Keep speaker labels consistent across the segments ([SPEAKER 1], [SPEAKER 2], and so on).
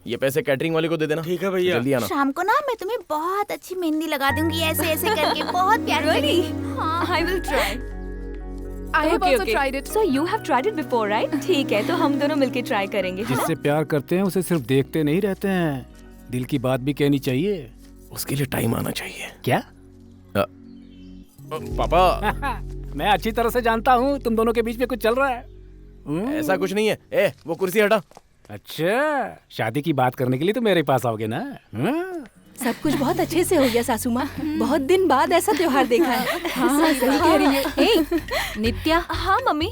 [SPEAKER 1] ये पैसे कैटरिंग वाले को दे देना।
[SPEAKER 2] ठीक है भैया।
[SPEAKER 1] जल्दी आना।
[SPEAKER 3] शाम को ना मैं तुम्हें बहुत अच्छी मेहंदी लगा दूंगी, ऐसे ऐसे करके, बहुत प्यारी लगेगी। हाँ।
[SPEAKER 4] I will try.
[SPEAKER 5] I have
[SPEAKER 4] Okay,
[SPEAKER 5] also
[SPEAKER 4] okay.
[SPEAKER 5] tried it.
[SPEAKER 4] So you have tried it before, right? ठीक है, तो हम दोनों मिलके ट्राई करेंगे।
[SPEAKER 6] जिससे प्यार करते हैं उसे सिर्फ देखते नहीं रहते हैं, दिल की बात भी कहनी चाहिए।
[SPEAKER 1] उसके लिए टाइम आना चाहिए।
[SPEAKER 6] क्या?
[SPEAKER 1] पापा
[SPEAKER 6] मैं अच्छी तरह से जानता हूँ तुम दोनों के बीच में कुछ चल रहा है।
[SPEAKER 1] ऐसा कुछ नहीं है। ए, वो कुर्सी हटा।
[SPEAKER 6] अच्छा, शादी की बात करने के लिए तो मेरे पास आओगे ना?
[SPEAKER 7] सब कुछ बहुत अच्छे से हो गया सासू माँ। बहुत दिन बाद ऐसा त्योहार देखा है। हाँ, सही कह रही है।
[SPEAKER 8] हे, नित्या।
[SPEAKER 4] हाँ मम्मी।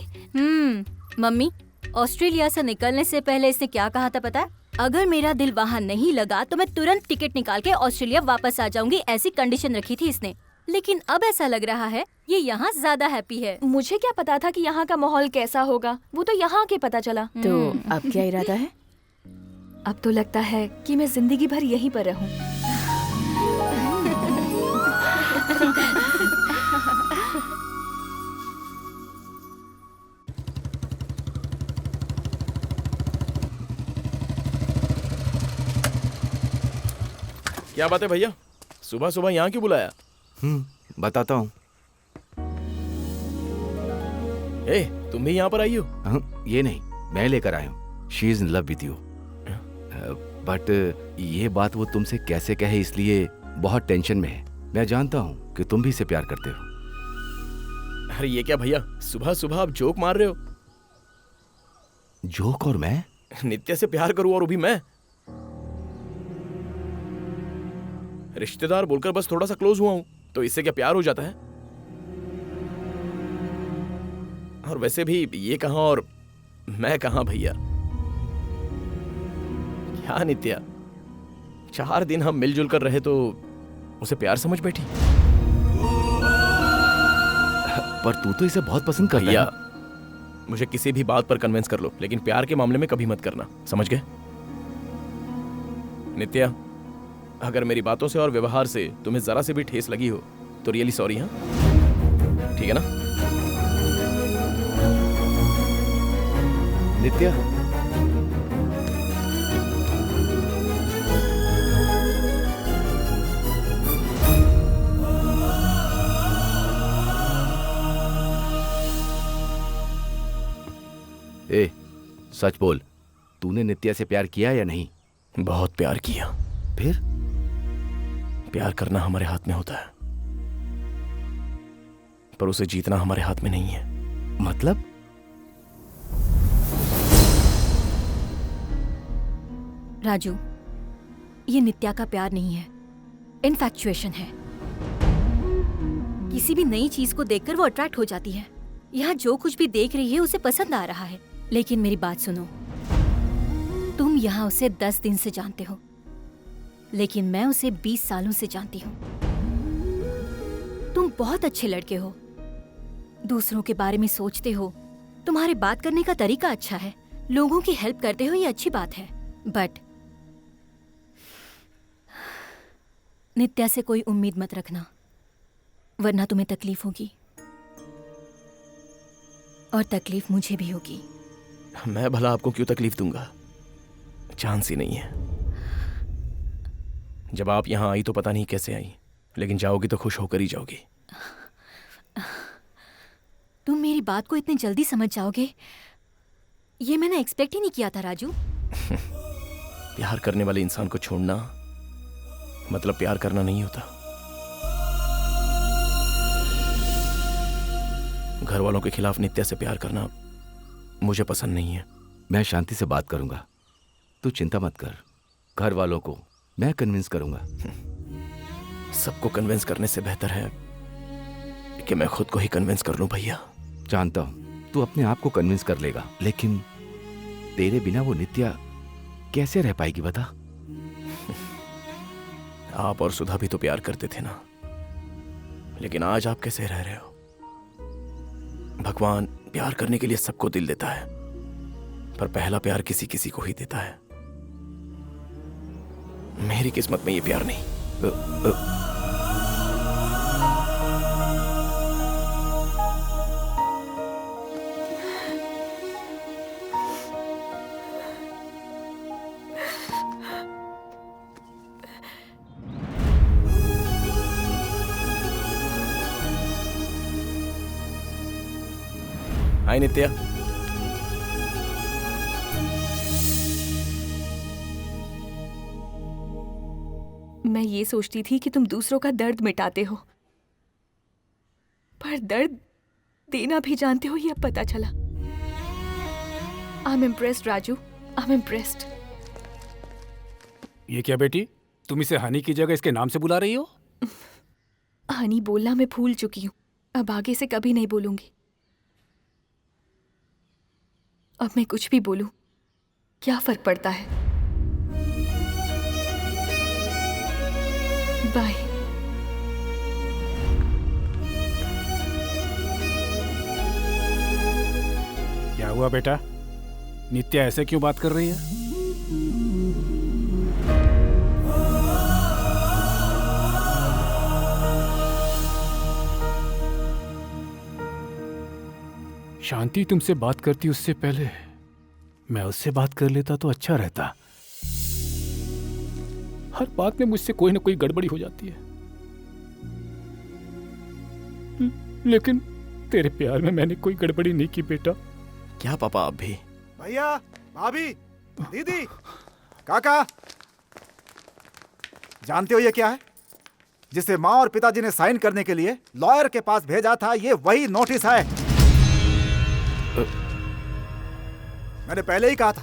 [SPEAKER 8] मम्मी, ऑस्ट्रेलिया से निकलने से पहले इसने क्या कहा था पता है? अगर मेरा दिल वहाँ नहीं लगा तो मैं तुरंत टिकट निकाल के ऑस्ट्रेलिया वापस आ जाऊंगी, ऐसी कंडीशन रखी थी इसने। लेकिन अब ऐसा लग रहा है ये यहाँ ज्यादा हैप्पी है।
[SPEAKER 4] मुझे क्या पता था कि यहाँ का माहौल कैसा होगा, वो तो यहाँ के पता चला।
[SPEAKER 7] तो अब क्या इरादा है?
[SPEAKER 4] अब तो लगता है कि मैं जिंदगी भर यहीं पर रहूं।
[SPEAKER 1] क्या बात है भैया, सुबह सुबह यहाँ क्यों बुलाया?
[SPEAKER 2] बताता हूँ।
[SPEAKER 1] ए, तुम भी यहाँ पर आई हो?
[SPEAKER 2] ये नहीं, मैं लेकर आया हूँ। She is in love with you. But ये बात वो तुमसे कैसे कहे, इसलिए बहुत टेंशन में है। मैं जानता हूँ कि तुम भी इसे प्यार करते हो।
[SPEAKER 1] अरे ये क्या भैया, सुबह सुबह आप जोक मार रहे हो?
[SPEAKER 2] जोक? और मैं
[SPEAKER 1] नित्या से प्यार करूँ और वो भी मैं? रिश्तेदार बोलकर बस थोड़ा सा क्लोज हुआ हूं, तो इससे क्या प्यार हो जाता है? और वैसे भी ये कहां और मैं कहां भैया? क्या नित्या, 4 दिन हम मिलजुल कर रहे तो उसे प्यार समझ बैठी?
[SPEAKER 2] पर तू तो इसे बहुत पसंद करता
[SPEAKER 1] भैया,
[SPEAKER 2] है।
[SPEAKER 1] मुझे किसी भी बात पर कन्विंस कर लो, लेकिन प्यार के मामले में कभी मत करना, समझ गए? नित्या, अगर मेरी बातों से और व्यवहार से तुम्हें जरा से भी ठेस लगी हो तो रियली सॉरी। हाँ, ठीक है ना?
[SPEAKER 2] नित्या, ए, सच बोल, तूने नित्या से प्यार किया या नहीं?
[SPEAKER 1] बहुत प्यार किया।
[SPEAKER 2] फिर?
[SPEAKER 1] प्यार करना हमारे हाथ में होता है, पर उसे जीतना हमारे हाथ में नहीं है।
[SPEAKER 2] मतलब?
[SPEAKER 8] राजू, ये नित्या का प्यार नहीं है, इनफैक्चुएशन है। किसी भी नई चीज को देखकर वो अट्रैक्ट हो जाती है। यहाँ जो कुछ भी देख रही है उसे पसंद आ रहा है। लेकिन मेरी बात सुनो, तुम यहाँ उसे 10 दिन से जानते हो, लेकिन मैं उसे 20 सालों से जानती हूँ। तुम बहुत अच्छे लड़के हो, दूसरों के बारे में सोचते हो, तुम्हारे बात करने का तरीका अच्छा है, लोगों की हेल्प करते हो, ये अच्छी बात है। बट नित्या से कोई उम्मीद मत रखना, वरना तुम्हें तकलीफ होगी, और तकलीफ मुझे भी होगी।
[SPEAKER 1] मैं भला आपको क्यों तकलीफ दूंगा? चांस ही नहीं है। जब आप यहाँ आई तो पता नहीं कैसे आई, लेकिन जाओगी तो खुश होकर ही जाओगी।
[SPEAKER 8] तुम मेरी बात को इतनी जल्दी समझ जाओगे, ये मैंने एक्सपेक्ट ही नहीं किया था राजू।
[SPEAKER 1] प्यार करने वाले इंसान को छोड़ना मतलब प्यार करना नहीं होता। घर वालों के खिलाफ नित्या से प्यार करना मुझे पसंद नहीं है।
[SPEAKER 2] मैं शांति से बात करूंगा, तू चिंता मत कर। घर वालों को मैं कन्विंस करूंगा।
[SPEAKER 1] सबको कन्विंस करने से बेहतर है कि मैं खुद को ही कन्विंस कर लूं भैया।
[SPEAKER 2] जानता हूं तू अपने आप को कन्विंस कर लेगा, लेकिन तेरे बिना वो नित्या कैसे रह पाएगी बता?
[SPEAKER 1] आप और सुधा भी तो प्यार करते थे ना, लेकिन आज आप कैसे रह रहे हो? भगवान प्यार करने के लिए सबको दिल देता है, पर पहला प्यार किसी किसी को ही देता है। मेरी किस्मत में ये प्यार नहीं। हाय नित्या।
[SPEAKER 4] मैं ये सोचती थी कि तुम दूसरों का दर्द मिटाते हो, पर दर्द देना भी जानते हो, ये पता चला। I am impressed Raju, I am impressed.
[SPEAKER 6] ये क्या बेटी, तुम इसे हनी की जगह इसके नाम से बुला रही हो?
[SPEAKER 4] हनी बोलना मैं भूल चुकी हूँ, अब आगे से कभी नहीं बोलूंगी। अब मैं कुछ भी बोलूं, क्या फर्क पड़ता है? बाय।
[SPEAKER 6] क्या हुआ बेटा, नित्या ऐसे क्यों बात कर रही है? शांति तुमसे बात करती उससे पहले मैं उससे बात कर लेता तो अच्छा रहता। हर बात में मुझसे कोई ना कोई गड़बड़ी हो जाती है। लेकिन तेरे प्यार में मैंने कोई गड़बड़ी नहीं की बेटा।
[SPEAKER 1] क्या पापा आप भी?
[SPEAKER 9] भैया, भाभी, दीदी, काका, जानते हो ये क्या है? जिसे माँ और पिताजी ने साइन करने के लिए लॉयर के पास भेजा था, ये वही नोटिस है। मैंने पहले ही कहा था,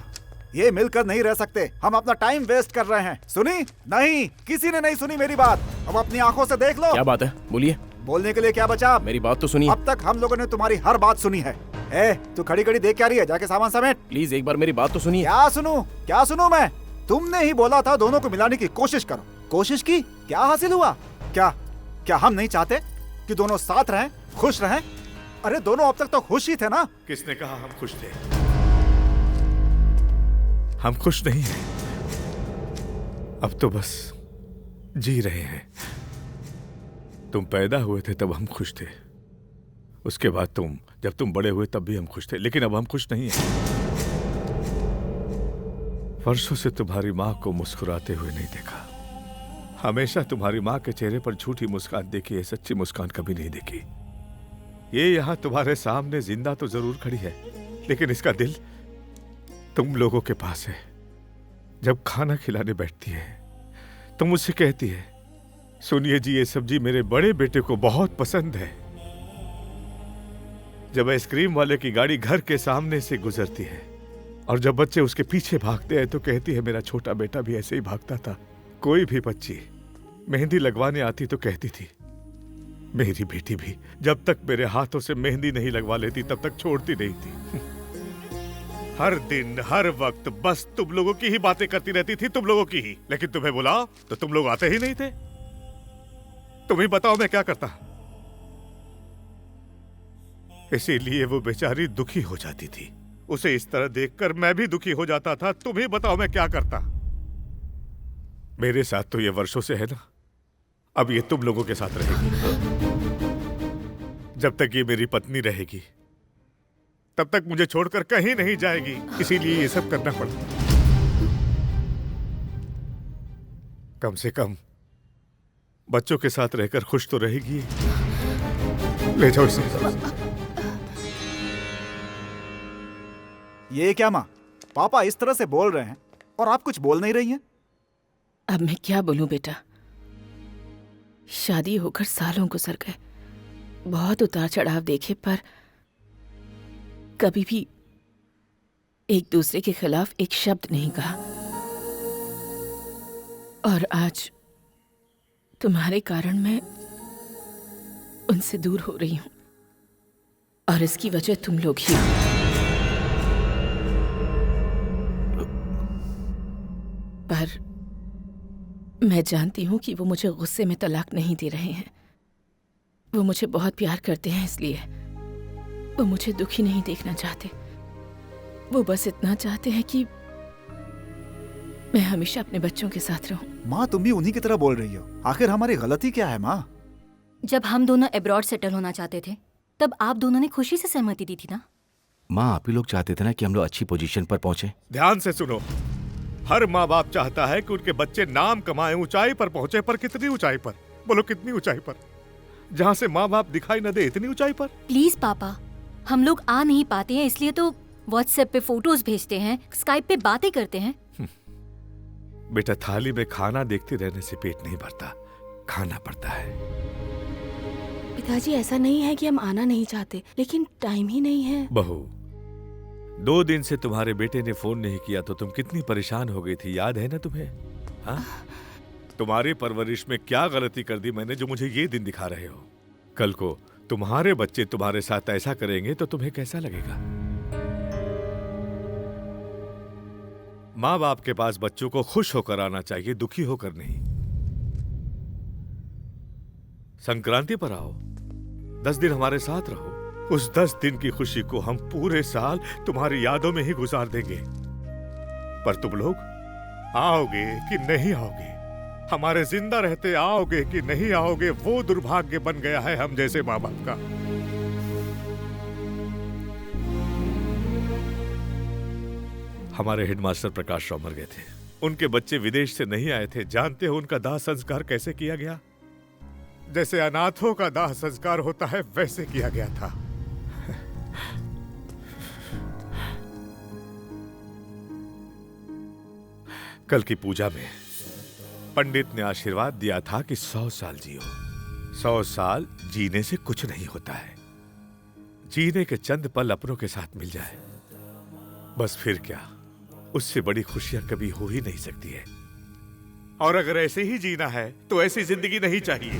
[SPEAKER 9] ये मिलकर नहीं रह सकते, हम अपना टाइम वेस्ट कर रहे हैं। सुनी? नहीं, किसी ने नहीं सुनी मेरी बात। अब अपनी आंखों से देख लो।
[SPEAKER 1] क्या बात है, बोलिए।
[SPEAKER 9] बोलने के लिए क्या बचा?
[SPEAKER 1] मेरी बात तो सुनिए।
[SPEAKER 9] अब तक हम लोगों ने तुम्हारी हर बात सुनी है। तू खड़ी खड़ी देख क्या रही है? जाके सामान समेट।
[SPEAKER 1] प्लीज एक बार मेरी बात तो सुनिए।
[SPEAKER 9] क्या सुनूं मैं? तुमने ही बोला था दोनों को मिलाने की कोशिश करो। कोशिश की, क्या हासिल हुआ? क्या हम नहीं चाहते कि दोनों साथ रहें, खुश रहें? अरे दोनों अब तक तो खुश ही थे ना।
[SPEAKER 10] किसने कहा हम खुश थे? हम खुश नहीं हैं। अब तो बस जी रहे हैं। तुम पैदा हुए थे तब हम खुश थे, उसके बाद जब तुम बड़े हुए तब भी हम खुश थे, लेकिन अब हम खुश नहीं हैं। वर्षों से तुम्हारी माँ को मुस्कुराते हुए नहीं देखा। हमेशा तुम्हारी माँ के चेहरे पर झूठी मुस्कान देखी है, सच्ची मुस्कान कभी नहीं देखी। ये यहाँ तुम्हारे सामने जिंदा तो जरूर खड़ी है, लेकिन इसका दिल तुम लोगों के पास है। जब खाना खिलाने बैठती है तो मुझसे कहती है, सुनिए जी, ये सब्जी मेरे बड़े बेटे को बहुत पसंद है। जब आइसक्रीम वाले की गाड़ी घर के सामने से गुजरती है और जब बच्चे उसके पीछे भागते हैं तो कहती है, मेरा छोटा बेटा भी ऐसे ही भागता था। कोई भी बच्ची मेहंदी लगवाने आती तो कहती थी, मेरी बेटी भी जब तक मेरे हाथों से मेहंदी नहीं लगवा लेती तब तक छोड़ती नहीं थी। हर दिन हर वक्त बस तुम लोगों की ही बातें करती रहती थी, तुम लोगों की ही। लेकिन तुम्हें बुलाओ तो तुम लोग आते ही नहीं थे। तुम ही बताओ मैं क्या करता। इसीलिए वो बेचारी दुखी हो जाती थी। उसे इस तरह देखकर मैं भी दुखी हो जाता था। तुम ही बताओ मैं क्या करता। मेरे साथ तो ये वर्षों से है ना, अब ये तुम लोगों के साथ रहेगी। जब तक ये मेरी पत्नी रहेगी तब तक मुझे छोड़कर कहीं नहीं जाएगी। इसीलिए ये सब करना पड़ता। कम से कम बच्चों के साथ रहकर खुश तो रहेगी। ले जाओ इसे।
[SPEAKER 9] ये क्या माँ, पापा इस तरह से बोल रहे हैं और आप कुछ बोल नहीं रही हैं?
[SPEAKER 7] अब मैं क्या बोलूं बेटा, शादी होकर सालों गुजर गए, बहुत उतार चढ़ाव देखे, पर कभी भी एक दूसरे के खिलाफ एक शब्द नहीं कहा। और आज तुम्हारे कारण मैं उनसे दूर हो रही हूं और इसकी वजह तुम लोग ही हो। पर मैं जानती हूं कि वो मुझे गुस्से में तलाक नहीं दे रहे हैं। वो मुझे बहुत प्यार करते हैं, इसलिए वो मुझे दुखी नहीं देखना चाहते। वो बस इतना चाहते हैं कि मैं हमेशा अपने बच्चों के साथ रहूं।
[SPEAKER 9] माँ तुम भी उन्हीं की तरह बोल रही हो। आखिर हमारी गलती क्या है माँ?
[SPEAKER 8] जब हम दोनों अब्रॉड सेटल होना चाहते थे तब आप दोनों ने खुशी से सहमति दी थी ना।
[SPEAKER 2] माँ आप ही लोग चाहते थे ना कि हम लोग अच्छी पोजीशन पर पहुंचे।
[SPEAKER 10] ध्यान से सुनो, हर माँ बाप चाहता है कि उनके बच्चे नाम कमाएं, ऊंचाई पर पहुंचे। पर कितनी ऊंचाई पर? बोलो कितनी ऊंचाई पर? जहां से माँ बाप दिखाई न दे इतनी ऊंचाई पर।
[SPEAKER 8] प्लीज पापा, हम लोग आ नहीं पाते हैं इसलिए तो व्हाट्सएप पे फोटोज भेजते हैं, स्काइप पे बातें करते हैं।
[SPEAKER 10] बेटा, थाली में खाना देखते रहने से पेट नहीं भरता, खाना पड़ता है।
[SPEAKER 5] पिताजी ऐसा नहीं है कि हम आना नहीं चाहते, लेकिन टाइम ही नहीं है।
[SPEAKER 10] बहू, 2 दिन से तुम्हारे बेटे ने फोन नहीं किया तो तुम कितनी परेशान हो गई थी, याद है ना तुम्हें? हाँ? तुम्हारी परवरिश में क्या गलती कर दी मैंने जो मुझे ये दिन दिखा रहे हो? कल को तुम्हारे बच्चे तुम्हारे साथ ऐसा करेंगे तो तुम्हें कैसा लगेगा? माँ बाप के पास बच्चों को खुश होकर आना चाहिए, दुखी होकर नहीं। संक्रांति पर आओ, 10 दिन हमारे साथ रहो। उस 10 दिन की खुशी को हम पूरे साल तुम्हारी यादों में ही गुजार देंगे। पर तुम लोग आओगे कि नहीं आओगे, हमारे जिंदा रहते आओगे कि नहीं आओगे, वो दुर्भाग्य बन गया है हम जैसे माँ बाप का। हमारे हेडमास्टर प्रकाश राव मर गए थे, उनके बच्चे विदेश से नहीं आए थे। जानते हो उनका दाह संस्कार कैसे किया गया? जैसे अनाथों का दाह संस्कार होता है वैसे किया गया था। कल की पूजा में पंडित ने आशीर्वाद दिया था कि 100 साल जियो। 100 साल जीने से कुछ नहीं होता है, जीने के चंद पल अपनों के साथ मिल जाए बस, फिर क्या, उससे बड़ी खुशियां कभी हो ही नहीं सकती है। और अगर ऐसे ही जीना है तो ऐसी जिंदगी नहीं चाहिए।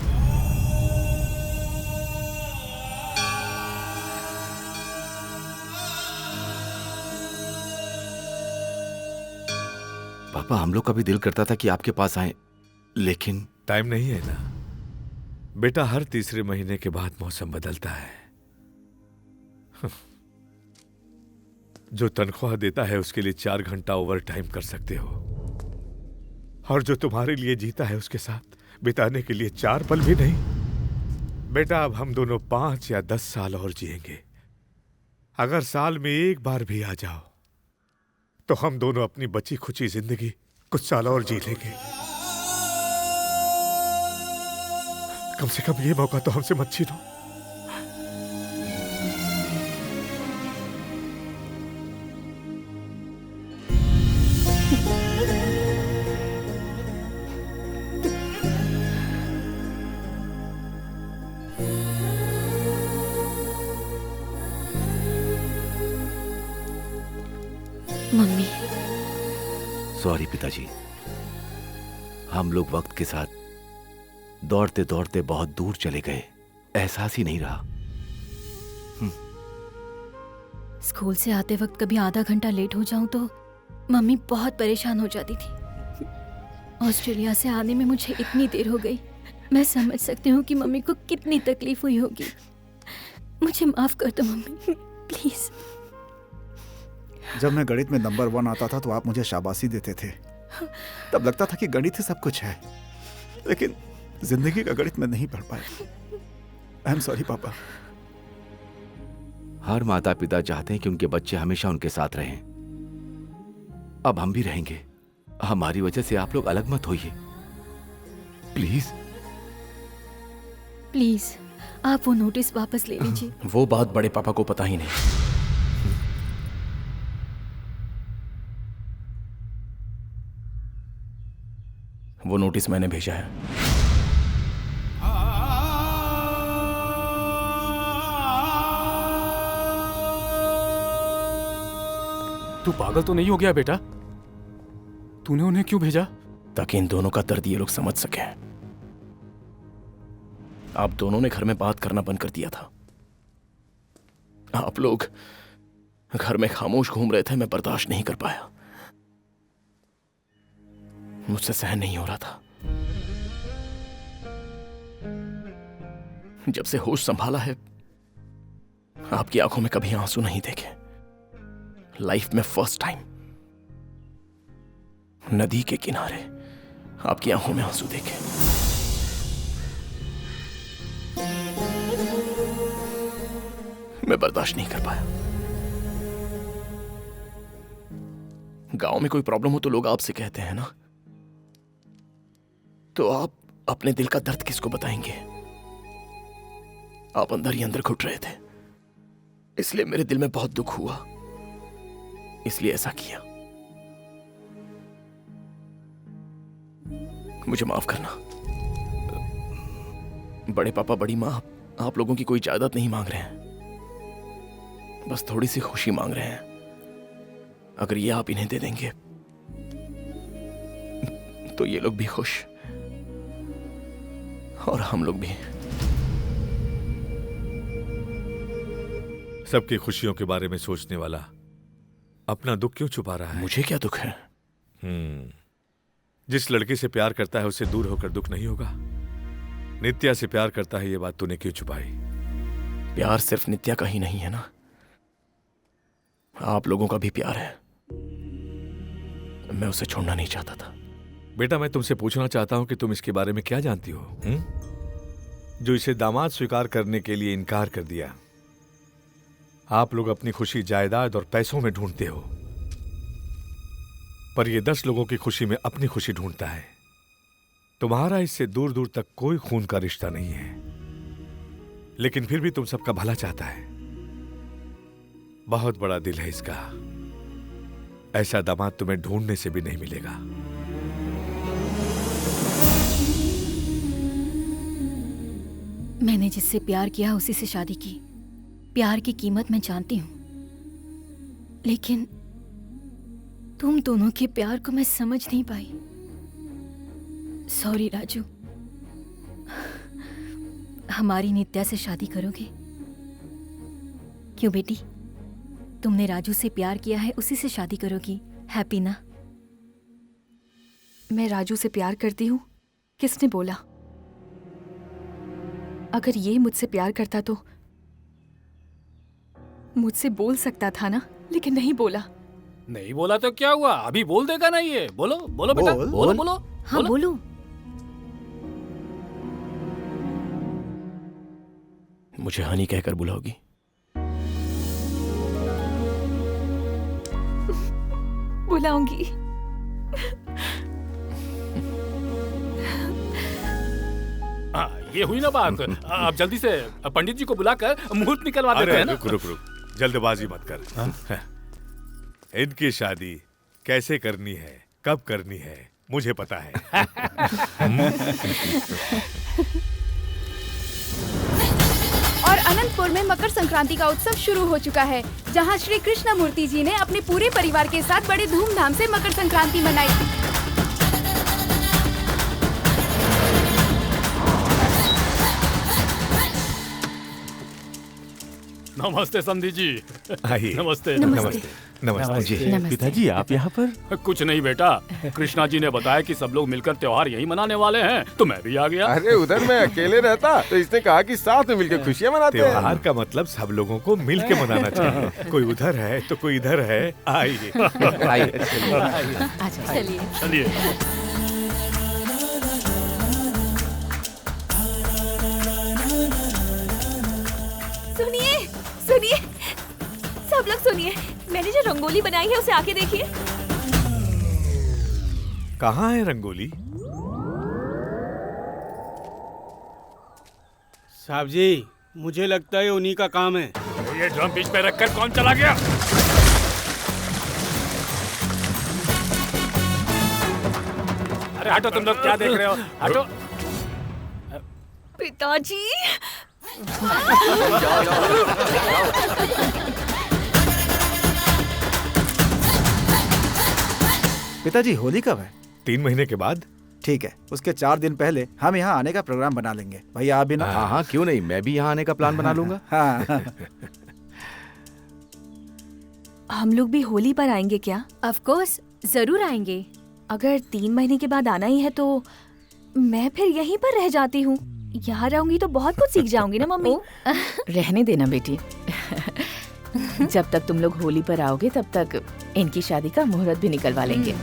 [SPEAKER 2] पापा, हम लोग का भी दिल करता था कि आपके पास आए, लेकिन
[SPEAKER 10] टाइम नहीं है ना बेटा। हर तीसरे महीने के बाद मौसम बदलता है। जो तनख्वाह देता है उसके लिए 4 घंटा ओवर टाइम कर सकते हो, और जो तुम्हारे लिए जीता है उसके साथ बिताने के लिए 4 पल भी नहीं। बेटा, अब हम दोनों 5 या 10 साल और जिएंगे। अगर साल में एक बार भी आ जाओ तो हम दोनों अपनी बची खुची जिंदगी कुछ साल और जी लेंगे। कम से कम ये मौका तो हमसे मत छीनो।
[SPEAKER 7] मम्मी,
[SPEAKER 2] सॉरी पिताजी, हम लोग वक्त के साथ दौड़ते दौड़ते बहुत दूर चले गए, एहसास ही नहीं रहा।
[SPEAKER 8] स्कूल से आते वक्त कभी आधा घंटा लेट हो जाऊं तो मम्मी बहुत परेशान हो जाती थी। ऑस्ट्रेलिया से आने में मुझे इतनी देर हो गई, मैं समझ सकती हूँ कि मम्मी को कितनी तकलीफ हुई होगी। मुझे माफ कर दो मम्मी, प्लीज।
[SPEAKER 9] जब मैं गणित में नंबर 1 आता था तो आप मुझे शाबाशी देते थे, तब लगता था कि गणित ही सब कुछ है, लेकिन जिंदगी का गणित में नहीं पढ़ पाए। आई एम सॉरी पापा।
[SPEAKER 2] हर माता पिता चाहते हैं कि उनके बच्चे हमेशा उनके साथ रहें। अब हम भी रहेंगे, हमारी वजह से आप लोग अलग मत होइए, प्लीज।
[SPEAKER 8] प्लीज आप वो नोटिस वापस ले लीजिए।
[SPEAKER 1] वो बात बड़े पापा को पता ही नहीं। वो नोटिस मैंने भेजा है।
[SPEAKER 6] तू पागल तो नहीं हो गया बेटा? तूने उन्हें क्यों भेजा?
[SPEAKER 1] ताकि इन दोनों का दर्द ये लोग समझ सके। आप दोनों ने घर में बात करना बंद कर दिया था। आप लोग घर में खामोश घूम रहे थे, मैं बर्दाश्त नहीं कर पाया, मुझसे सहन नहीं हो रहा था। जब से होश संभाला है, आपकी आंखों में कभी आंसू नहीं देखे। लाइफ में फर्स्ट टाइम नदी के किनारे आपकी आंखों में आंसू देखे। मैं बर्दाश्त नहीं कर पाया। गांव में कोई प्रॉब्लम हो तो लोग आपसे कहते हैं ना, तो आप अपने दिल का दर्द किसको बताएंगे? आप अंदर ही अंदर घुट रहे थे। इसलिए मेरे दिल में बहुत दुख हुआ, इसलिए ऐसा किया। मुझे माफ करना। बड़े पापा बड़ी माँ आप लोगों की कोई जायदाद नहीं मांग रहे हैं, बस थोड़ी सी खुशी मांग रहे हैं। अगर ये आप इन्हें दे देंगे तो ये लोग भी खुश और हम लोग भी।
[SPEAKER 10] सबकी खुशियों के बारे में सोचने वाला अपना दुख क्यों छुपा रहा है?
[SPEAKER 1] मुझे क्या दुख है?
[SPEAKER 10] जिस लड़की से प्यार करता है उससे दूर होकर दुख नहीं होगा। नित्या से प्यार करता है, ये बात तूने क्यों छुपाई?
[SPEAKER 1] प्यार सिर्फ नित्या का ही नहीं है ना, आप लोगों का भी प्यार है। मैं उसे छोड़ना नहीं चाहता था।
[SPEAKER 10] बेटा, मैं तुमसे पूछना चाहता हूं कि तुम इसके बारे में क्या जानती हो, जो इसे दामाद स्वीकार करने के लिए इनकार कर दिया। आप लोग अपनी खुशी जायदाद और पैसों में ढूंढते हो, पर यह 10 लोगों की खुशी में अपनी खुशी ढूंढता है। तुम्हारा इससे दूर दूर तक कोई खून का रिश्ता नहीं है, लेकिन फिर भी तुम सबका भला चाहता है। बहुत बड़ा दिल है इसका। ऐसा दामाद तुम्हें ढूंढने से भी नहीं मिलेगा।
[SPEAKER 8] मैंने जिससे प्यार किया उसी से शादी की। प्यार की कीमत मैं जानती हूं, लेकिन तुम दोनों के प्यार को मैं समझ नहीं पाई। सॉरी राजू। हमारी नित्या से शादी करोगे? क्यों बेटी, तुमने राजू से प्यार किया है, उसी से शादी करोगी, हैप्पी ना?
[SPEAKER 4] मैं राजू से प्यार करती हूँ, किसने बोला? अगर ये मुझसे प्यार करता तो मुझसे बोल सकता था ना, लेकिन नहीं बोला।
[SPEAKER 6] नहीं बोला तो क्या हुआ, अभी बोल देगा ना ये। बोलो बोलो बेटा, बोलो बोलो।
[SPEAKER 8] हाँ बोलो।
[SPEAKER 1] मुझे हनी कहकर बुलाओगी?
[SPEAKER 4] बुलाऊंगी।
[SPEAKER 6] ये हुई ना बात। अब जल्दी से पंडित जी को बुलाकर मुहूर्त निकलवा देते हैं ना।
[SPEAKER 10] रुक रुक रुक, जल्दबाजी मत कर। इनकी शादी कैसे करनी है, कब करनी है, मुझे पता है।
[SPEAKER 5] और अनंतपुर में मकर संक्रांति का उत्सव शुरू हो चुका है, जहां श्री कृष्णमूर्ति जी ने अपने पूरे परिवार के साथ बड़े धूमधाम से मकर संक्रांति मनाई।
[SPEAKER 6] नमस्ते समधी जी।
[SPEAKER 10] आइए।
[SPEAKER 6] नमस्ते।
[SPEAKER 10] नमस्ते। नमस्ते जी।
[SPEAKER 11] पिताजी आप यहाँ पर?
[SPEAKER 6] कुछ नहीं बेटा, कृष्णा जी ने बताया कि सब लोग मिलकर त्योहार यही मनाने वाले हैं, तो मैं भी आ गया।
[SPEAKER 11] अरे उधर मैं अकेले रहता तो इसने कहा कि साथ में मिलकर खुशियाँ मनाते हैं।
[SPEAKER 10] त्योहार का मतलब सब लोगों को मिल के मनाना चाहिए। कोई उधर है तो कोई इधर है। आइए
[SPEAKER 8] चलिए
[SPEAKER 6] चलिए।
[SPEAKER 4] सुनिए सुनिए, सब लोग सुनिए, मैंने जो रंगोली बनाई है उसे आके देखिए।
[SPEAKER 10] कहाँ है रंगोली?
[SPEAKER 12] साहब जी, मुझे लगता है उन्हीं का काम है।
[SPEAKER 6] ये ड्रम बीच पे रखकर कौन चला गया? अरे हटो, तुम लोग क्या देख रहे हो? हटो।
[SPEAKER 4] पिताजी।
[SPEAKER 9] पिताजी होली कब है?
[SPEAKER 10] 3 महीने के बाद।
[SPEAKER 9] ठीक है, उसके 4 दिन पहले हम यहाँ आने का प्रोग्राम बना लेंगे। भैया आप भी ना?
[SPEAKER 2] हाँ हाँ क्यों नहीं, मैं भी यहाँ आने का प्लान बना लूंगा।
[SPEAKER 9] हाँ।
[SPEAKER 4] हम लोग भी होली पर आएंगे क्या?
[SPEAKER 8] ऑफ कोर्स, जरूर आएंगे।
[SPEAKER 4] अगर 3 महीने के बाद आना ही है तो मैं फिर यहीं पर रह जाती हूँ। यहाँ रहूंगी तो बहुत कुछ सीख जाऊंगी ना मम्मी।
[SPEAKER 7] रहने देना बेटी। जब तक तुम लोग होली पर आओगे तब तक इनकी शादी का मुहूर्त भी निकलवा लेंगे।